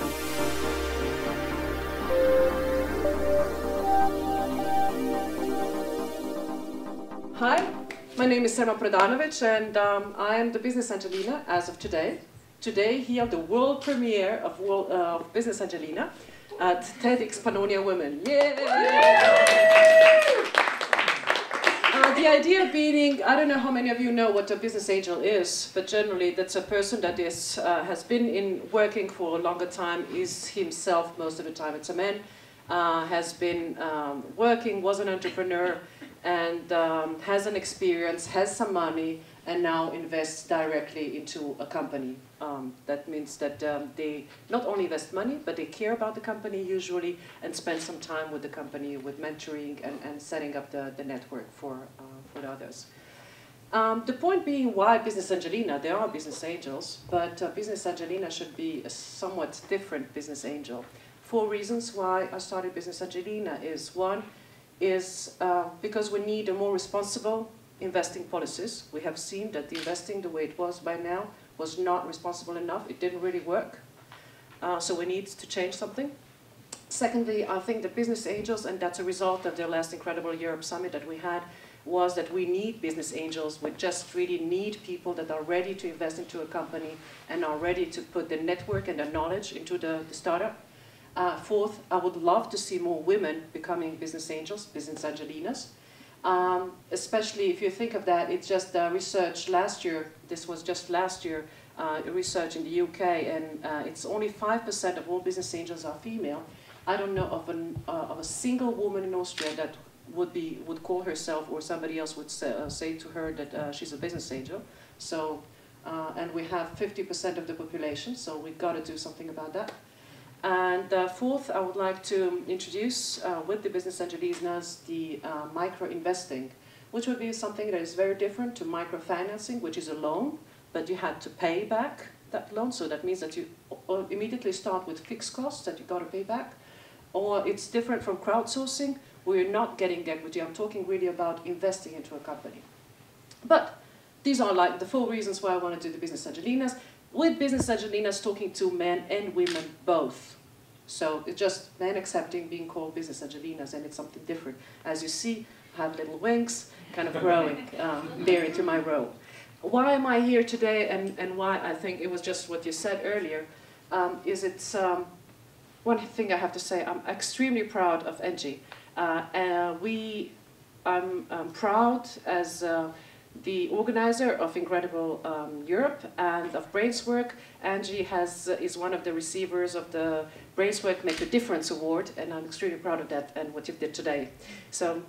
Hi, my name is Selma Prodanovic, and I am the Business-Angelina as of today. Today, here the world premiere of Business-Angelina at TEDxPannonia Women. Yay! The idea being, I don't know how many of you know what a business angel is, but generally that's a person that has been working for a longer time, is himself most of the time. It's a man, has been working, was an entrepreneur, and has an experience, has some money, and now invests directly into a company. That means that they not only invest money, but they care about the company usually and spend some time with the company, with mentoring and setting up the network for the others. The point being, why Business-Angelina? There are business angels, but Business-Angelina should be a somewhat different business angel. 4 reasons why I started Business-Angelina is, one, is because we need a more responsible investing policies. We have seen that the investing the way it was by now was not responsible enough. It didn't really work. So we need to change something. Secondly, I think the business angels, and that's a result of the last Incredible Europe Summit that we had, was that we need business angels. We just really need people that are ready to invest into a company and are ready to put the network and the knowledge into the startup. Fourth, I would love to see more women becoming business angels, Business-Angelinas. Especially if you think of that, it's just research last year, this was just last year, research in the UK, and it's only 5% of all business angels are female. I don't know of a single woman in Austria that would call herself, or somebody else would say to her that she's a business angel. So, and we have 50% of the population, so we've got to do something about that. And fourth, I would like to introduce with the Business-Angelinas the micro-investing, which would be something that is very different to microfinancing, which is a loan, but you had to pay back that loan. So that means that you immediately start with fixed costs that you got to pay back. Or it's different from crowdsourcing, where you're not getting equity. I'm talking really about investing into a company. But these are like the 4 reasons why I want to do the Business-Angelinas. With Business-Angelinas talking to men and women both. So it's just men accepting being called Business-Angelinas, and it's something different. As you see, I have little wings kind of growing there into my role. Why am I here today, and why I think it was just what you said earlier, is it's one thing I have to say, I'm extremely proud of Angie. I'm proud as the organizer of Incredible Europe and of Brainswork. Angie is one of the receivers of the Brainswork Make a Difference Award, and I'm extremely proud of that and what you did today. So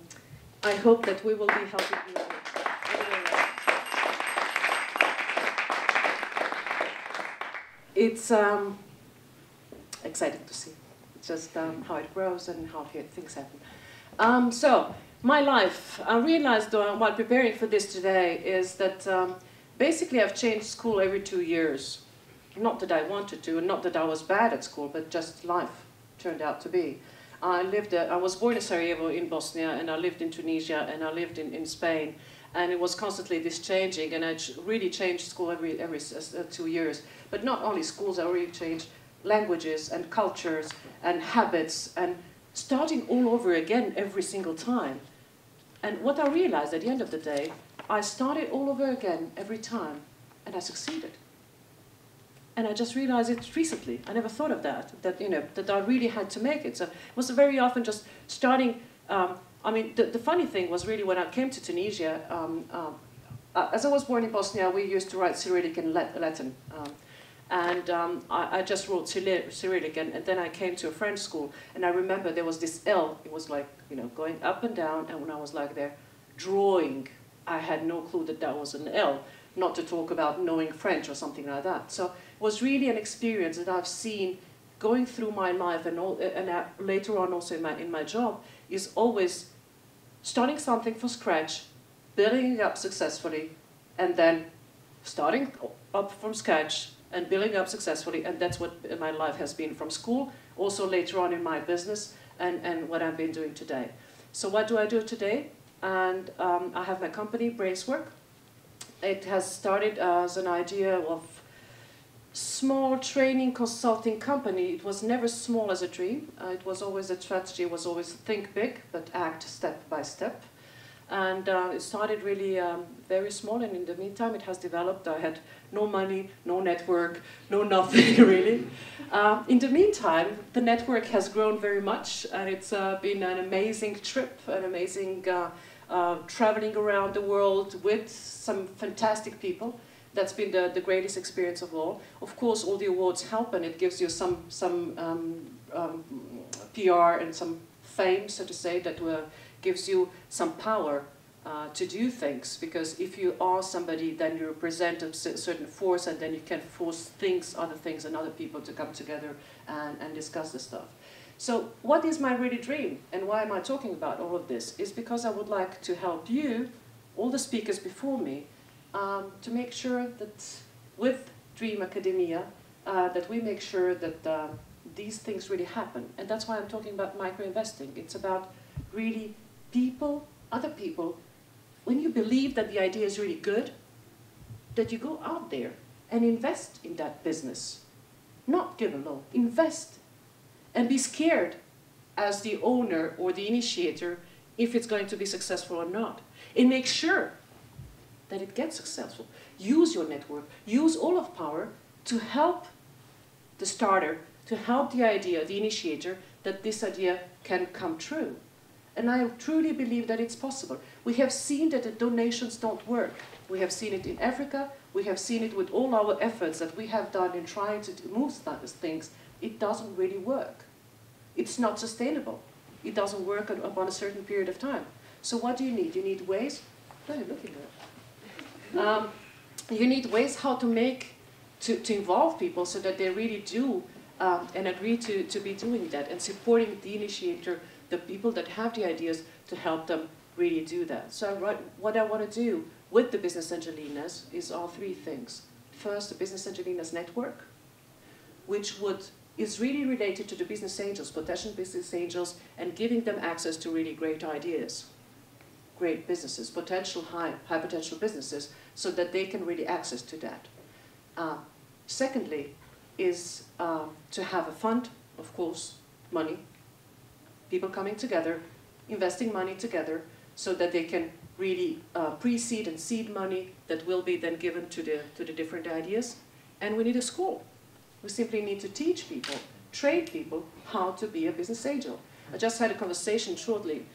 I hope that we will be helping you. It's exciting to see just how it grows and how things happen. So. My life, I realized while preparing for this today is that basically I've changed school every 2 years. Not that I wanted to, and not that I was bad at school, but just life turned out to be. I was born in Sarajevo in Bosnia, and I lived in Tunisia, and I lived in Spain, and it was constantly this changing, and I really changed school every 2 years. But not only schools, I really changed languages and cultures and habits, and starting all over again every single time. And what I realized at the end of the day, I started all over again every time, and I succeeded. And I just realized it recently. I never thought of that that I really had to make it. So it was very often just starting. I mean, the funny thing was really when I came to Tunisia, as I was born in Bosnia, we used to write Cyrillic and Latin. I just wrote Cyrillic, and then I came to a French school, and I remember there was this L, it was like, going up and down, and when I was like there, drawing, I had no clue that that was an L, not to talk about knowing French or something like that. So it was really an experience that I've seen going through my life, and later on also in my job, is always starting something from scratch, building it up successfully, and then starting up from scratch, and building up successfully, and that's what my life has been from school, also later on in my business, and what I've been doing today. So what do I do today? And I have my company, Brainswork. It has started as an idea of small training consulting company. It was never small as a dream. It was always a strategy, was always think big, but act step by step. And it started really very small, and in the meantime it has developed. I had no money, no network, no nothing really. In the meantime, the network has grown very much, and it's been an amazing trip, an amazing traveling around the world with some fantastic people. That's been the greatest experience of all. Of course, all the awards help, and it gives you some PR and some fame, so to say, that gives you some power to do things. Because if you are somebody, then you represent a certain force, and then you can force other things and other people to come together and discuss the stuff. So what is my really dream, and why am I talking about all of this? Is because I would like to help you, all the speakers before me, to make sure that with Dream Academia, that we make sure that these things really happen. And that's why I'm talking about micro-investing. It's about really people, other people, when you believe that the idea is really good, that you go out there and invest in that business. Not give a loan, invest. And be scared as the owner or the initiator if it's going to be successful or not. And make sure that it gets successful. Use your network, use all of power to help the starter, to help the idea, the initiator, that this idea can come true. And I truly believe that it's possible. We have seen that the donations don't work. We have seen it in Africa. We have seen it with all our efforts that we have done in trying to move things. It doesn't really work. It's not sustainable. It doesn't work upon a certain period of time. So what do you need? You need ways. What are you looking at? You need ways how to involve people so that they really do and agree to be doing that, and supporting the initiator, the people that have the ideas, to help them really do that. So what I want to do with the Business-Angelinas is all three things. First, the Business-Angelinas network, which is really related to the business angels, potential business angels, and giving them access to really great ideas, great businesses, potential high potential businesses, so that they can really access to that. Secondly, is to have a fund, of course, money, people coming together, investing money together, so that they can really pre-seed and seed money that will be then given to the different ideas. And we need a school. We simply need to teach people, train people how to be a business angel. I just had a conversation shortly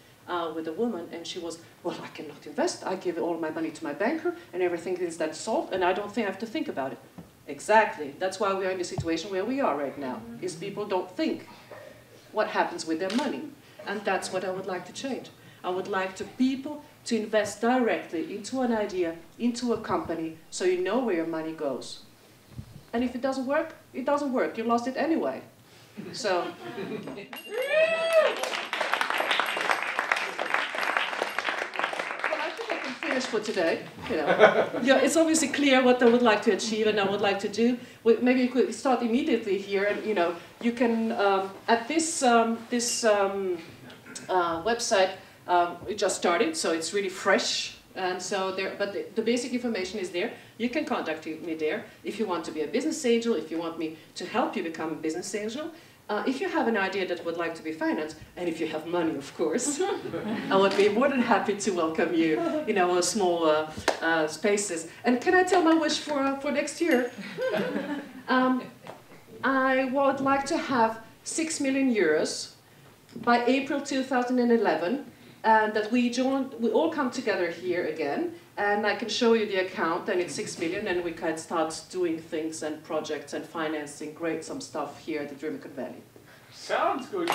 with a woman, and she was, well, I cannot invest. I give all my money to my banker, and everything is that solved, and I don't think I have to think about it. Exactly. That's why we are in the situation where we are right now, is people don't think what happens with their money. And that's what I would like to change. I would like people to invest directly into an idea, into a company, so you know where your money goes. And if it doesn't work, it doesn't work. You lost it anyway. So. For today, you know. Yeah, it's obviously clear what I would like to achieve and I would like to do. Maybe you could start immediately here, and you know, you can at this website. It just started, so it's really fresh, and so there. But the basic information is there. You can contact me there if you want to be a business angel. If you want me to help you become a business angel. If you have an idea that would like to be financed, and if you have money, of course, I would be more than happy to welcome you, you know, in small spaces. And can I tell my wish for next year? I would like to have 6 million euros by April 2011, and that we all come together here again, and I can show you the account, and it's 6 million, and we can start doing things and projects and financing some stuff here at the Dream Valley. Sounds good.